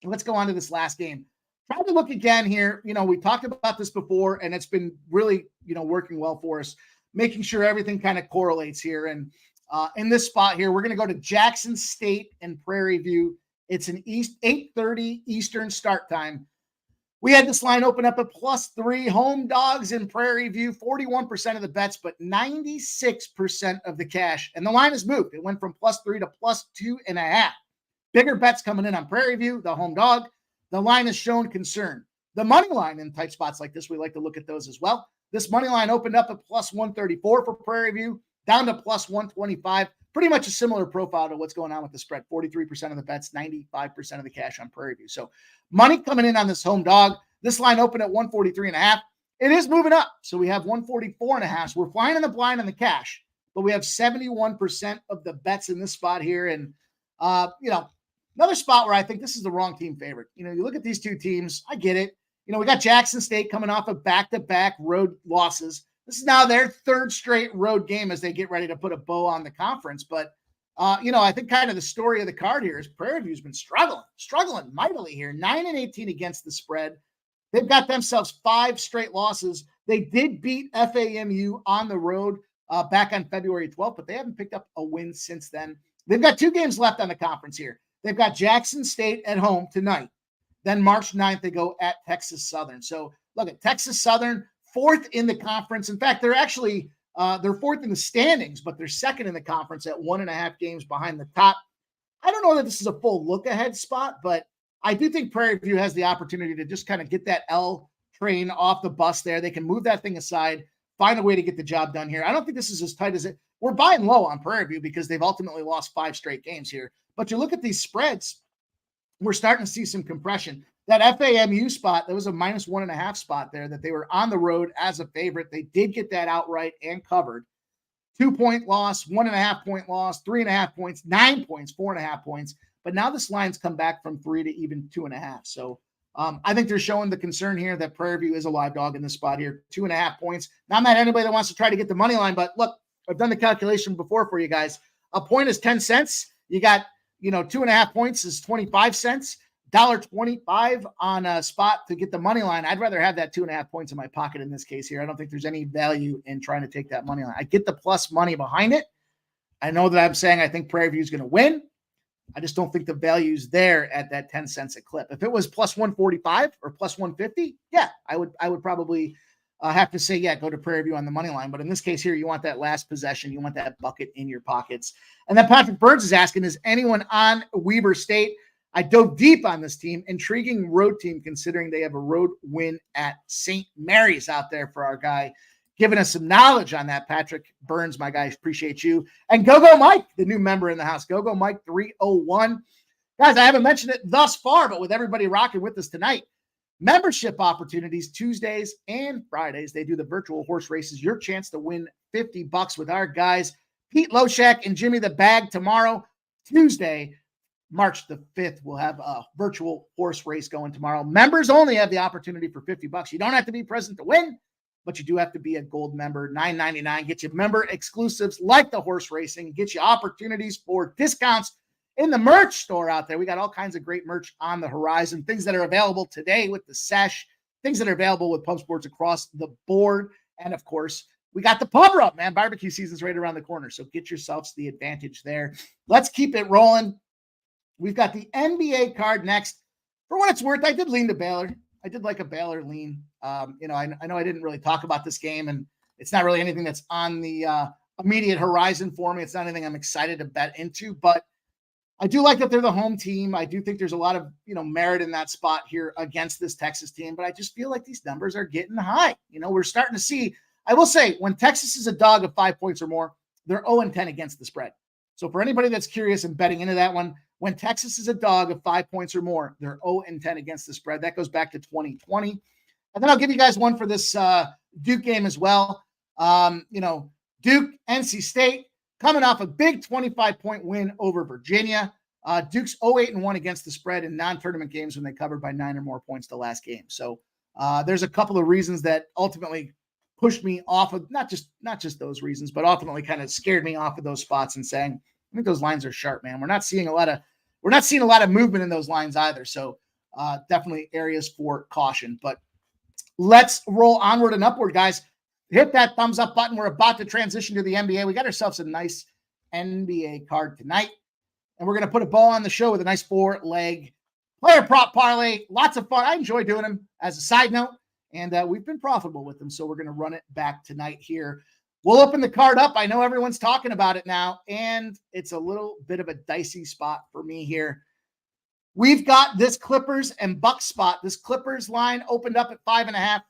Let's go on to this last game. Try to look again here. You know, we talked about this before, and it's been really, working well for us, making sure everything kind of correlates here. And in this spot here, we're going to go to Jackson State and Prairie View. It's an 8:30 Eastern start time. We had this line open up at +3. Home dogs in Prairie View, 41% of the bets, but 96% of the cash. And the line has moved. It went from +3 to +2.5. Bigger bets coming in on Prairie View, the home dog. The line has shown concern. The money line in tight spots like this, we like to look at those as well. This money line opened up at +134 for Prairie View, down to +125. Pretty much a similar profile to what's going on with the spread. 43% of the bets, 95% of the cash on Prairie View. So money coming in on this home dog. This line opened at 143.5. It is moving up. So we have 144.5. So we're flying in the blind on the cash, but we have 71% of the bets in this spot here. And, another spot where I think this is the wrong team favorite. You look at these two teams. I get it. We got Jackson State coming off of back-to-back road losses. This is now their third straight road game as they get ready to put a bow on the conference. But, I think kind of the story of the card here is Prairie View's been struggling mightily here. 9-18 against the spread. They've got themselves 5 straight losses. They did beat FAMU on the road back on February 12th, but they haven't picked up a win since then. They've got 2 games left on the conference here. They've got Jackson State at home tonight. Then March 9th, they go at Texas Southern. So look at Texas Southern, 4th in the conference. In fact, they're actually they're 4th in the standings, but they're 2nd in the conference at 1.5 games behind the top. I don't know that this is a full look ahead spot, but I do think Prairie View has the opportunity to just kind of get that L train off the bus there. They can move that thing aside, find a way to get the job done here. I don't think this is as tight as it. We're buying low on Prairie View because they've ultimately lost 5 straight games here. But you look at these spreads, we're starting to see some compression. That FAMU spot, there was a -1.5 spot there that they were on the road as a favorite. They did get that outright and covered. 2-point loss, 1.5-point loss, 3.5 points, 9 points, 4.5 points. But now this line's come back from 3 to even 2.5. So I think they're showing the concern here that Prairie View is a live dog in this spot here. 2.5 points. Now, I'm not anybody that wants to try to get the money line, but look, I've done the calculation before for you guys. A point is 10 cents. You got, 2.5 points is 25 cents. $1.25 on a spot to get the money line. I'd rather have that 2.5 points in my pocket in this case here. I don't think there's any value in trying to take that money line. I get the plus money behind it. I know that I'm saying I think Prairie View is going to win. I just don't think the value's there at that 10 cents a clip. If it was plus 145 or plus 150, yeah, I would probably have to say, yeah, go to Prairie View on the money line. But in this case here, you want that last possession. You want that bucket in your pockets. And then Patrick Burns is asking, is anyone on Weber State? I dove deep on this team. Intriguing road team considering they have a road win at St. Mary's out there for our guy. Giving us some knowledge on that, Patrick Burns, my guy. Appreciate you. And Go Mike, the new member in the house. Go Mike 301. Guys, I haven't mentioned it thus far, but with everybody rocking with us tonight, membership opportunities Tuesdays and Fridays. They do the virtual horse races. Your chance to win $50 with our guys, Pete Loshak and Jimmy the Bag tomorrow. Tuesday, March the 5th, we'll have a virtual horse race going tomorrow. Members only have the opportunity for $50. You don't have to be present to win, but you do have to be a gold member. $9.99 gets you member exclusives like the horse racing, gets you opportunities for discounts in the merch store out there. We got all kinds of great merch on the horizon, things that are available today with the sesh, things that are available with Pub Sports across the board. And of course, we got the pub rub, man. Barbecue season's right around the corner. So get yourselves the advantage there. Let's keep it rolling. We've got the NBA card next. For what it's worth, I did lean to Baylor. I did like a Baylor lean. I know I didn't really talk about this game, and it's not really anything that's on the immediate horizon for me. It's not anything I'm excited to bet into, but I do like that they're the home team. I do think there's a lot of, merit in that spot here against this Texas team, but I just feel like these numbers are getting high. We're starting to see, I will say, when Texas is a dog of 5 points or more, they're 0-10 against the spread. So for anybody that's curious and betting into that one, when Texas is a dog of 5 points or more, they're 0-10 against the spread. That goes back to 2020. And then I'll give you guys one for this Duke game as well. Duke, NC State, coming off a big 25-point win over Virginia. Duke's 0-8-1 against the spread in non-tournament games when they covered by 9 or more points the last game. So there's a couple of reasons that ultimately pushed me off of not just those reasons, but ultimately kind of scared me off of those spots and saying, I think those lines are sharp, man. We're not seeing a lot of movement in those lines either. So definitely areas for caution. But let's roll onward and upward, guys. Hit that thumbs up button. We're about to transition to the NBA. We got ourselves a nice NBA card tonight. And we're going to put a bow on the show with a nice 4-leg player prop parlay. Lots of fun. I enjoy doing them as a side note. And we've been profitable with them. So we're going to run it back tonight here. We'll open the card up. I know everyone's talking about it now, and it's a little bit of a dicey spot for me here. We've got this Clippers and Bucks spot. This Clippers line opened up at 5.5.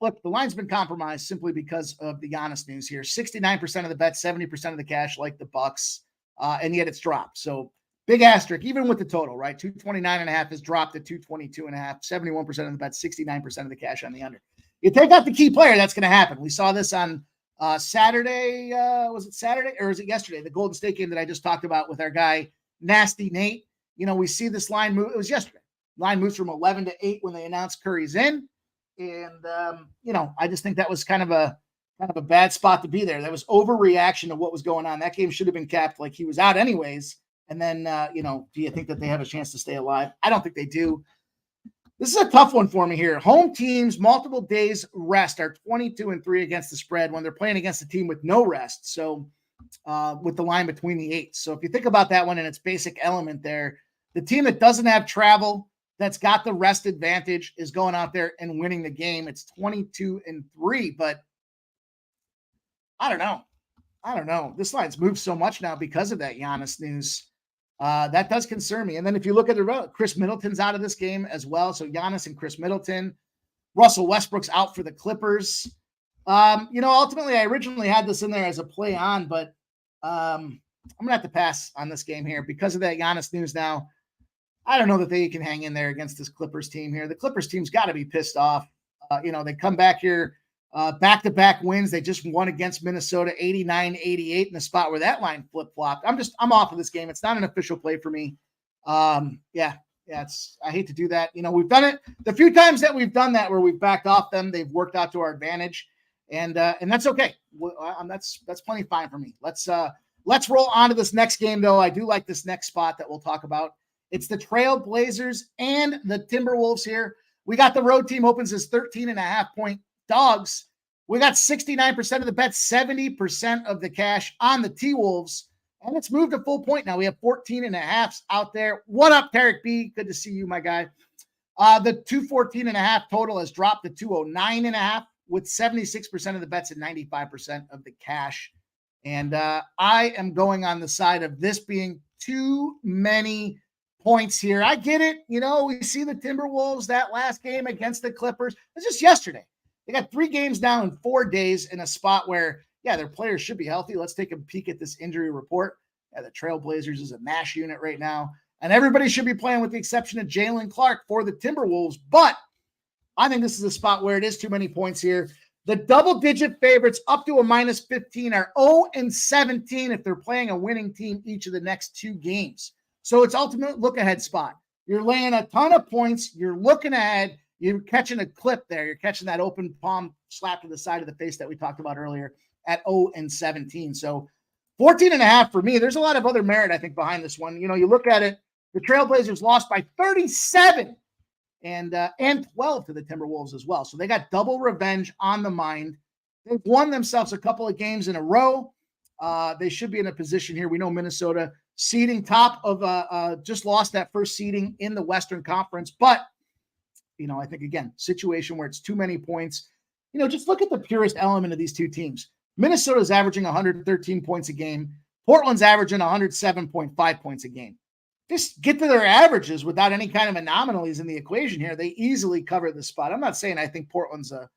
Look, the line's been compromised simply because of the Giannis news here. 69% of the bet, 70% of the cash like the Bucks, and yet it's dropped. So big asterisk, even with the total, right? 229.5 has dropped to 222.5. 71% of the bet, 69% of the cash on the under. You take out the key player, that's going to happen. We saw this on Saturday. Was it Saturday or was it yesterday? The Golden State game that I just talked about with our guy, Nasty Nate. We see this line move. It was yesterday. Line moves from 11 to 8 when they announced Curry's in. And, I just think that was kind of a bad spot to be there. That was overreaction to what was going on. That game should have been capped like he was out anyways. And then, do you think that they have a chance to stay alive? I don't think they do. This is a tough one for me here. Home teams, multiple days rest, are 22-3 against the spread when they're playing against a team with no rest. So with the line between the 8s. So if you think about that one in its basic element there, the team that doesn't have travel, that's got the rest advantage, is going out there and winning the game. It's 22-3, but I don't know. This line's moved so much now because of that Giannis news. That does concern me. And then if you look at the road, Chris Middleton's out of this game as well. So Giannis and Chris Middleton. Russell Westbrook's out for the Clippers. Ultimately, I originally had this in there as a play on, but I'm going to have to pass on this game here because of that Giannis news now. I don't know that they can hang in there against this Clippers team here. The Clippers team's got to be pissed off. They come back here Back-to-back wins. They just won against Minnesota 89-88 in the spot where that line flip-flopped. I'm off of this game. It's not an official play for me. I hate to do that. We've done it the few times that we've done that where we've backed off them. They've worked out to our advantage, and that's okay. That's plenty fine for me. Let's roll on to this next game, though. I do like this next spot that we'll talk about. It's the Trail Blazers and the Timberwolves here. We got the road team opens as 13.5-point dogs. We got 69% of the bets, 70% of the cash on the T-Wolves. And it's moved a full point now. We have 14.5s out there. What up, Tarek B? Good to see you, my guy. The 214.5 total has dropped to 209.5 with 76% of the bets and 95% of the cash. And I am going on the side of this being too many points here. I get it. We see the Timberwolves, that last game against the Clippers. It's just yesterday. They got 3 games down in 4 days in a spot where, their players should be healthy. Let's take a peek at this injury report. The Trailblazers is a mash unit right now, and everybody should be playing with the exception of Jalen Clark for the Timberwolves. But I think this is a spot where it is too many points here. The double-digit favorites up to a -15 are 0-17 if they're playing a winning team each of the next 2 games. So it's ultimate look-ahead spot. You're laying a ton of points. You're looking ahead. You're catching a clip there. You're catching that open palm slap to the side of the face that we talked about earlier at 0-17. So 14.5 for me. There's a lot of other merit, I think, behind this one. You look at it, the Trailblazers lost by 37 and 12 to the Timberwolves as well. So they got double revenge on the mind. They've won themselves a couple of games in a row. They should be in a position here. We know Minnesota seeding top of just lost that first seeding in the Western Conference. But, I think, again, situation where it's too many points. Just look at the purest element of these two teams. Minnesota's averaging 113 points a game. Portland's averaging 107.5 points a game. Just get to their averages without any kind of anomalies in the equation here. They easily cover the spot. I'm not saying I think Portland's a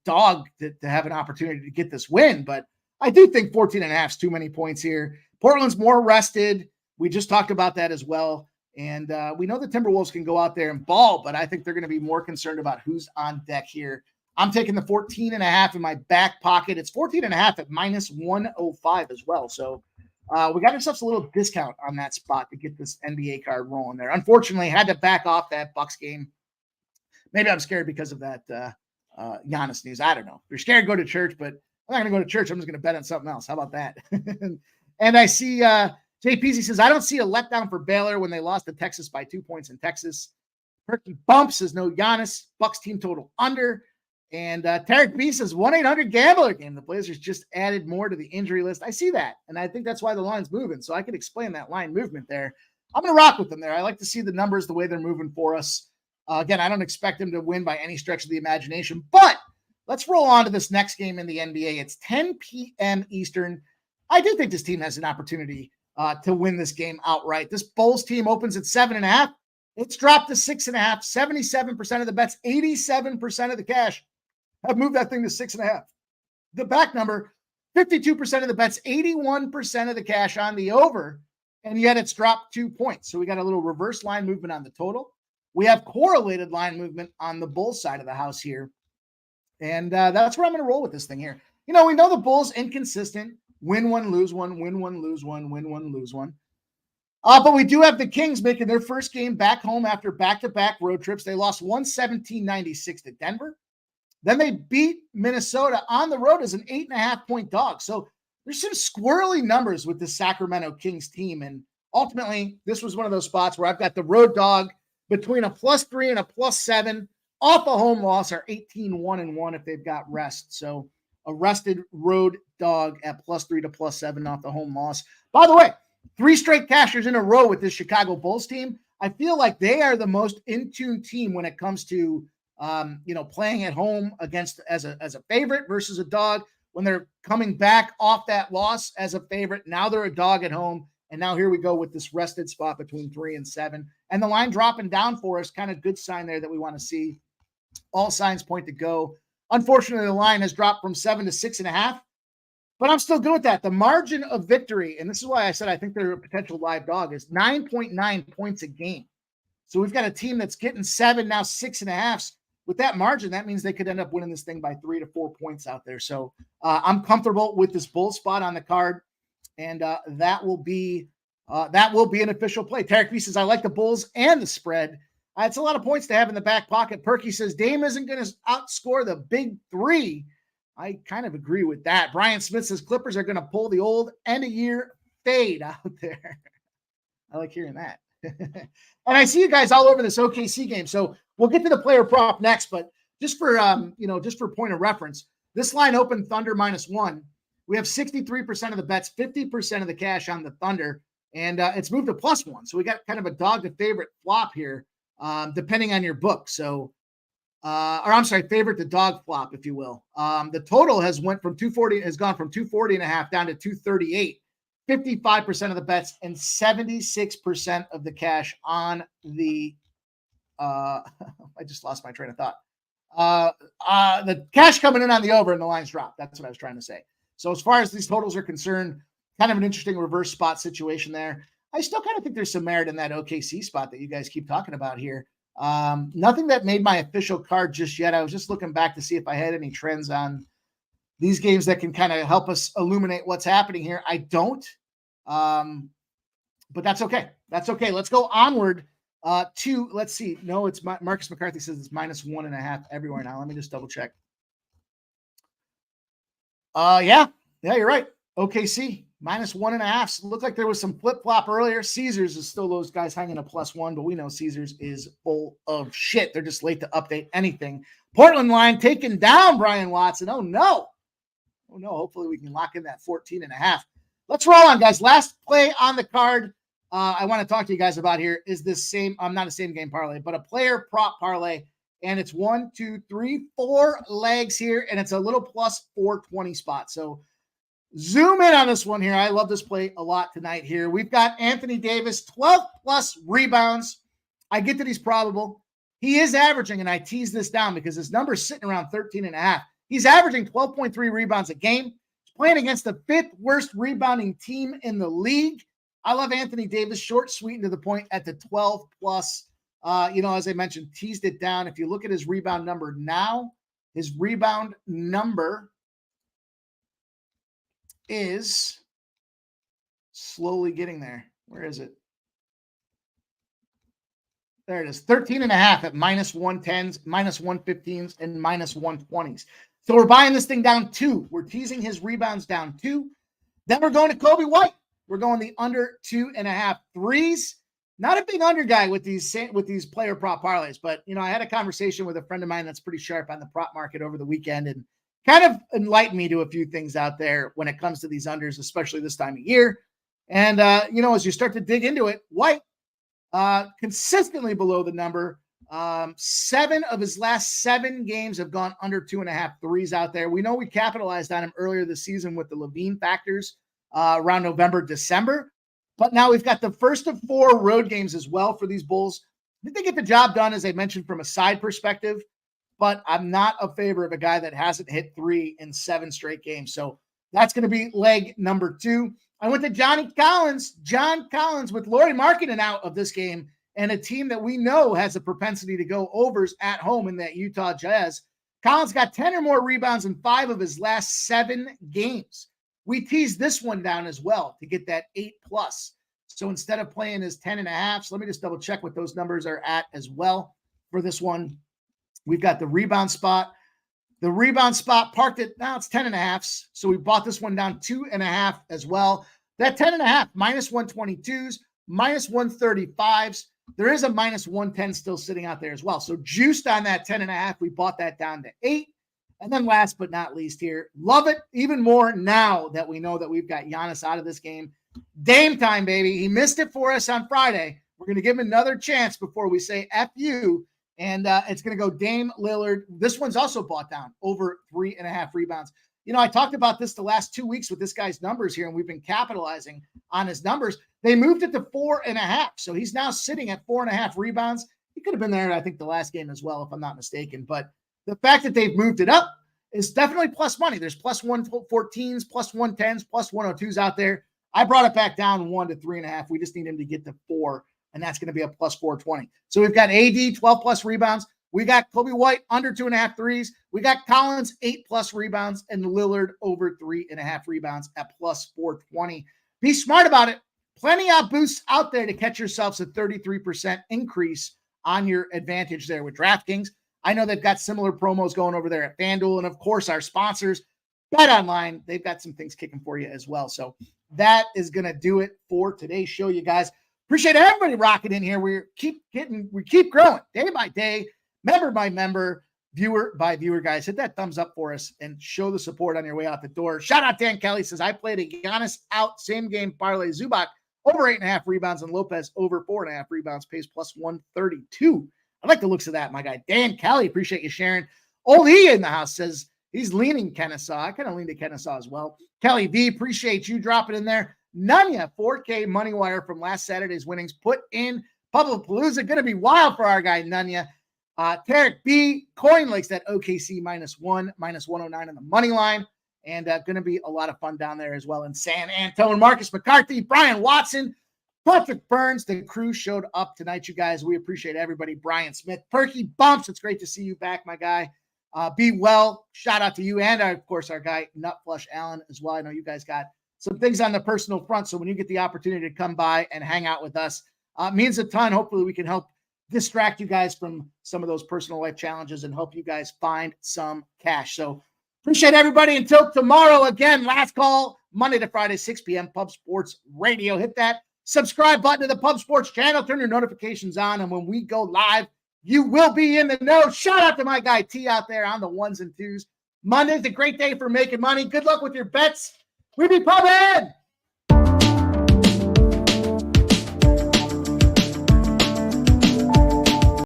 dog to have an opportunity to get this win, but I do think 14.5 is too many points here. Portland's more rested. We just talked about that as well. And we know the Timberwolves can go out there and ball, but I think they're going to be more concerned about who's on deck here. I'm taking the 14.5 in my back pocket. It's 14.5 at -105 as well. So we got ourselves a little discount on that spot to get this NBA card rolling there. Unfortunately, had to back off that Bucks game. Maybe I'm scared because of that Giannis news. I don't know. If you're scared, go to church, but I'm not going to go to church. I'm just going to bet on something else. How about that? And I see JPZ says, I don't see a letdown for Baylor when they lost to Texas by 2 points in Texas. Perky Bump says no Giannis. Bucks team total under. And Tarek B says 1-800-GAMBLER game. The Blazers just added more to the injury list. I see that. And I think that's why the line's moving. So I could explain that line movement there. I'm going to rock with them there. I like to see the numbers the way they're moving for us. Again, I don't expect them to win by any stretch of the imagination. But let's roll on to this next game in the NBA. It's 10 p.m. Eastern. I do think this team has an opportunity to win this game outright. This Bulls team opens at 7.5. It's dropped to 6.5. 77% of the bets, 87% of the cash have moved that thing to 6.5. The back number, 52% of the bets, 81% of the cash on the over, and yet it's dropped 2 points. So we got a little reverse line movement on the total. We have correlated line movement on the Bulls side of the house here. And that's where I'm going to roll with this thing here. We know the Bulls inconsistent, win one, lose one, win one, lose one, win one, lose one. But we do have the Kings making their first game back home after back-to-back road trips. They lost 117-96 to Denver. Then they beat Minnesota on the road as an 8.5-point dog. So there's some squirrely numbers with the Sacramento Kings team. And ultimately, this was one of those spots where I've got the road dog between a +3 and a +7. Off a home loss are 18-1-1 if they've got rest. So a rested road dog at +3 to +7 off the home loss. By the way, 3 straight cashers in a row with this Chicago Bulls team. I feel like they are the most in-tune team when it comes to playing at home against as a favorite versus a dog. When they're coming back off that loss as a favorite, now they're a dog at home. And now here we go with this rested spot between 3 and 7. And the line dropping down for us, kind of good sign there that we want to see. All signs point to go. Unfortunately, the line has dropped from 7 to 6.5. But I'm still good with that. The margin of victory, and this is why I said I think they're a potential live dog, is 9.9 points a game. So we've got a team that's getting 7, now 6.5. with that margin, that means they could end up winning this thing by 3 to 4 points out there. So I'm comfortable with this bull spot on the card, and that will be an official play. Tarek B says, I like the Bulls and the spread. It's a lot of points to have in the back pocket. Perky says, Dame isn't going to outscore the big three. I kind of agree with that. Brian Smith says, Clippers are going to pull the old end-of-year fade out there. I like hearing that. And I see you guys all over this OKC game. So we'll get to the player prop next, but just for point of reference, this line opened Thunder -1. We have 63% of the bets, 50% of the cash on the Thunder, and it's moved to +1. So we got kind of a dog to favorite flop here, depending on your book. So, favorite to dog flop, if you will. The total has gone from 240.5 down to 238. 55% of the bets and 76% of the cash on the I just lost my train of thought. The cash coming in on the over and the lines drop. That's what I was trying to say. So as far as these totals are concerned, kind of an interesting reverse spot situation there. I still kind of think there's some merit in that OKC spot that you guys keep talking about here. Nothing that made my official card just yet. I was just looking back to see if I had any trends on these games that can kind of help us illuminate what's happening here. I don't. But that's okay. That's okay. Let's go onward to, let's see. No, it's Marcus McCarthy says it's -1.5 everywhere now. Let me just double check. Yeah, you're right. OKC -1.5. Looked like there was some flip flop earlier. Caesars is still those guys hanging a +1, but we know Caesars is full of shit. They're just late to update anything. Portland line taken down Brian Watson. Oh no. Hopefully we can lock in that 14.5. Let's roll on, guys. Last play on the card I want to talk to you guys about here is this same, not a same game parlay, but a player prop parlay. And it's 1, 2, 3, 4 legs here, and it's a little +420 spot. So zoom in on this one here. I love this play a lot tonight here. We've got Anthony Davis, 12+ rebounds. I get that he's probable. He is averaging, and I tease this down because his number's sitting around 13.5. He's averaging 12.3 rebounds a game. Playing against the 5th worst rebounding team in the league. I love Anthony Davis, short, sweet, and to the point at the 12+. As I mentioned, teased it down. If you look at his rebound number now, his rebound number is slowly getting there. Where is it? There it is. 13.5 at -110s, -115s, and -120s. So we're buying this thing down 2. We're teasing his rebounds down 2. Then we're going to Kobe White. We're going the under 2.5 threes. Not a big under guy with these player prop parlays, but I had a conversation with a friend of mine that's pretty sharp on the prop market over the weekend and kind of enlightened me to a few things out there when it comes to these unders, especially this time of year. And as you start to dig into it, White consistently below the number. 7 of his last 7 games have gone under 2.5 threes out there. We know we capitalized on him earlier this season with the Levine factors around November, December. But now we've got the first of 4 road games as well for these Bulls. I think they get the job done, as I mentioned, from a side perspective. But I'm not a favor of a guy that hasn't hit 3 in 7 straight games. So that's going to be leg number 2. I went to John Collins with Lauri Markkanen out of this game. And a team that we know has a propensity to go overs at home in that Utah Jazz. Collins got 10 or more rebounds in 5 of his last 7 games. We teased this one down as well to get that 8+. So instead of playing his 10.5, let me just double check what those numbers are at as well for this one. We've got the rebound spot. The rebound spot parked it. Now it's 10.5. So we bought this one down 2.5 as well. That 10.5, -122s, -135s. There is a -110 still sitting out there as well. So juiced on that 10.5, we bought that down to 8. And then last but not least here, love it even more now that we know that we've got Giannis out of this game. Dame time, baby. He missed it for us on Friday. We're going to give him another chance before we say F you. And it's going to go Dame Lillard. This one's also bought down over 3.5 rebounds. I talked about this the last 2 weeks with this guy's numbers here, and we've been capitalizing on his numbers. They moved it to 4.5. So he's now sitting at 4.5 rebounds. He could have been there, I think, the last game as well, if I'm not mistaken. But the fact that they've moved it up is definitely plus money. There's +114s, +110s, +102s out there. I brought it back down 1 to 3.5. We just need him to get to 4, and that's going to be a +420. So we've got AD, 12+ rebounds. We got Kobe White under 2.5 threes. We got Collins 8+ rebounds and Lillard over 3.5 rebounds at plus 420. Be smart about it. Plenty of boosts out there to catch yourselves a 33% increase on your advantage there with DraftKings. I know they've got similar promos going over there at FanDuel. And of course, our sponsors, BetOnline, they've got some things kicking for you as well. So that is going to do it for today's show, you guys. Appreciate everybody rocking in here. We keep growing day by day, member by member, viewer by viewer, guys. Hit that thumbs up for us and show the support on your way out the door. Shout out Dan Kelly, says, I played a Giannis out same game parlay. Zubac over 8.5 rebounds and Lopez over 4.5 rebounds, pays plus 132. I like the looks of that, my guy. Dan Kelly, appreciate you sharing. Old E in the house says he's leaning Kennesaw. I kind of lean to Kennesaw as well. Kelly V, appreciate you dropping in there. Nunya, 4K money wire from last Saturday's winnings, put in Pubblepalooza. Going to be wild for our guy Nunya. Tarek B, Coin Lakes, that OKC -1, -109 on the money line. And going to be a lot of fun down there as well in San Antonio. Marcus McCarthy, Brian Watson, Patrick Burns. The crew showed up tonight, you guys. We appreciate everybody. Brian Smith, Perky Bumps. It's great to see you back, my guy. Be well. Shout out to you and, of course, our guy, Nutflush Allen, as well. I know you guys got some things on the personal front, so when you get the opportunity to come by and hang out with us, means a ton. Hopefully we can help distract you guys from some of those personal life challenges and help you guys find some cash. So appreciate everybody. Until tomorrow, again, last call, Monday to Friday, 6 p.m., Pub Sports Radio. Hit that subscribe button to the Pub Sports channel. Turn your notifications on, and when we go live, you will be in the know. Shout out to my guy T out there on the ones and twos. Monday's a great day for making money. Good luck with your bets. We be pubbing.